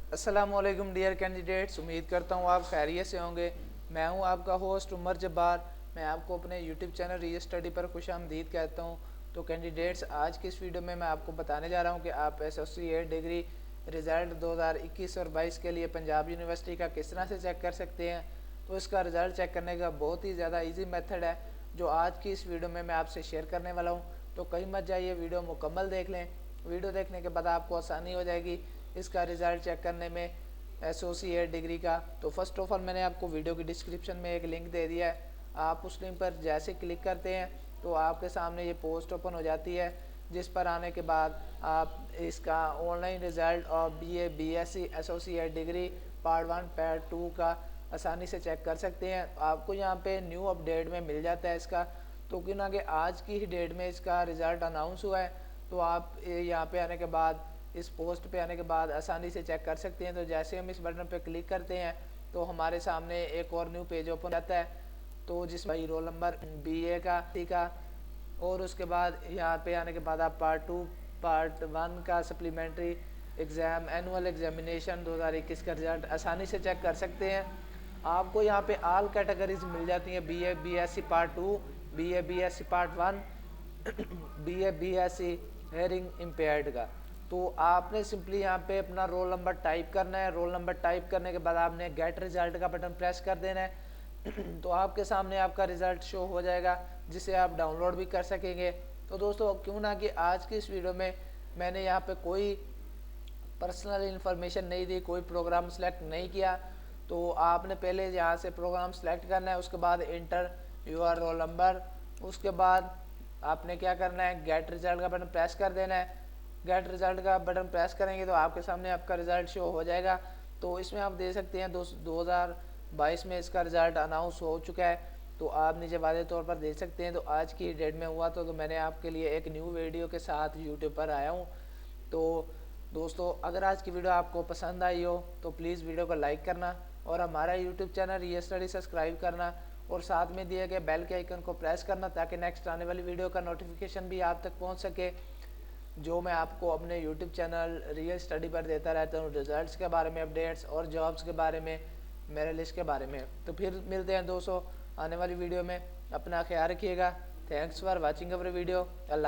अस्सलामुअलैकुम dear candidates, उम्मीद करता हूँ आप खैरियत से होंगे। मैं हूँ आपका होस्ट उमर जब्बार। मैं आपको अपने यूट्यूब चैनल री स्टडी पर खुशामदीद कहता हूँ। तो कैंडिडेट्स, आज की इस वीडियो में मैं आपको बताने जा रहा हूँ कि आप एसोसिएट डिग्री रिज़ल्ट 2021 और 22 के लिए पंजाब यूनिवर्सिटी का किस तरह से चेक कर सकते हैं। तो इसका रिज़ल्ट चेक करने का बहुत ही ज़्यादा ईजी मेथड है जो आज की इस वीडियो में मैं आपसे शेयर करने वाला हूँ। तो कहीं मत जाइए, वीडियो मुकम्मल देख लें। वीडियो देखने के बाद आपको आसानी हो जाएगी इसका रिज़ल्ट चेक करने में एसोसिएट डिग्री का। तो फर्स्ट ऑफ ऑल मैंने आपको वीडियो की डिस्क्रिप्शन में एक लिंक दे दिया है। आप उस लिंक पर जैसे क्लिक करते हैं तो आपके सामने ये पोस्ट ओपन हो जाती है, जिस पर आने के बाद आप इसका ऑनलाइन रिज़ल्ट और BA BSc associate degree part 1 part 2 का आसानी से चेक कर सकते हैं। आपको यहाँ पे न्यू अपडेट में मिल जाता है इसका। तो कि ना कि आज की ही डेट में इसका रिज़ल्ट अनाउंस हुआ है। तो आप यहाँ पे आने के बाद, इस पोस्ट पे आने के बाद आसानी से चेक कर सकते हैं। तो जैसे हम इस बटन पे क्लिक करते हैं तो हमारे सामने एक और न्यू पेज ओपन जाता है, तो जिसमें भाई रोल नंबर बीए का टी का, और उसके बाद यहाँ पे आने के बाद आप पार्ट 1 का सप्लीमेंट्री एग्ज़ाम एनुअल एग्जामिनेशन 2021 का रिज़ल्ट आसानी से चेक कर सकते हैं। आपको यहाँ पे ऑल कैटेगरीज मिल जाती हैं, BA BSc part 2, BA BSc part 1, BA BSc hearing impaired का। तो आपने सिंपली यहाँ पे अपना रोल नंबर टाइप करना है। रोल नंबर टाइप करने के बाद आपने गेट रिजल्ट का बटन प्रेस कर देना है। तो आपके सामने आपका रिज़ल्ट शो हो जाएगा, जिसे आप डाउनलोड भी कर सकेंगे। तो दोस्तों, क्यों ना कि आज की इस वीडियो में मैंने यहाँ पे कोई पर्सनल इन्फॉर्मेशन नहीं दी, कोई प्रोग्राम सेलेक्ट नहीं किया। तो आपने पहले यहाँ से प्रोग्राम सेलेक्ट करना है, उसके बाद इंटर योर रोल नंबर, उसके बाद आपने क्या करना है, गेट रिजल्ट का बटन प्रेस कर देना है। गेट रिजल्ट का बटन प्रेस करेंगे तो आपके सामने आपका रिज़ल्ट शो हो जाएगा। तो इसमें आप दे सकते हैं 2022 में इसका रिज़ल्ट अनाउंस हो चुका है। तो आप नीचे वादे तौर पर देख सकते हैं। तो आज की डेट में हुआ तो मैंने आपके लिए एक न्यू वीडियो के साथ यूट्यूब पर आया हूँ। तो दोस्तों, अगर आज की वीडियो आपको पसंद आई हो तो प्लीज़ वीडियो को लाइक करना और हमारा यूट्यूब चैनल री स्टडी सब्सक्राइब करना और साथ में दिए गए बेल के आइकन को प्रेस करना, ताकि नेक्स्ट आने वाली वीडियो का नोटिफिकेशन भी आप तक पहुंच सके, जो मैं आपको अपने यूट्यूब चैनल रियल स्टडी पर देता रहता हूँ, रिजल्ट्स के बारे में अपडेट्स और जॉब्स के बारे में, मेरे लिस्ट के बारे में। तो फिर मिलते हैं दोस्तों आने वाली वीडियो में। अपना ख्याल रखिएगा। Thanks for watching our video. Allah.